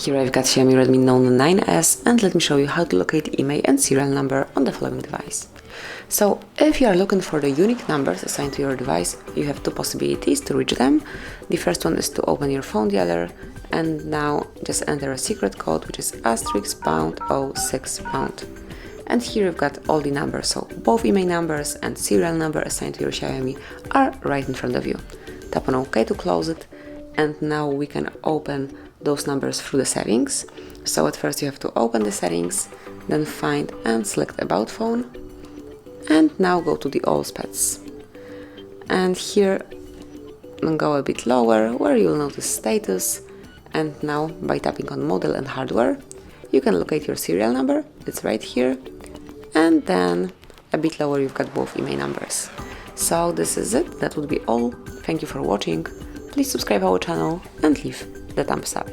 Here I've got Xiaomi Redmi Note 9S, and let me show you how to locate IMEI and serial number on the following device. So if you are looking for the unique numbers assigned to your device, you have two possibilities to reach them. The first one is to open your phone dialer and now just enter a secret code, which is *#06#. And here you've got all the numbers, so both IMEI numbers and serial number assigned to your Xiaomi are right in front of you. Tap on OK to close it, and now we can open those numbers through the settings. So at first you have to open the settings, then find and select About Phone, and now go to the All Pets. And here go a bit lower where you'll notice Status, and now by tapping on Model and Hardware you can locate your serial number, it's right here, and then a bit lower you've got both IMEI numbers. So this is it, that would be all. Thank you for watching, please subscribe our channel and leave the thumbs up.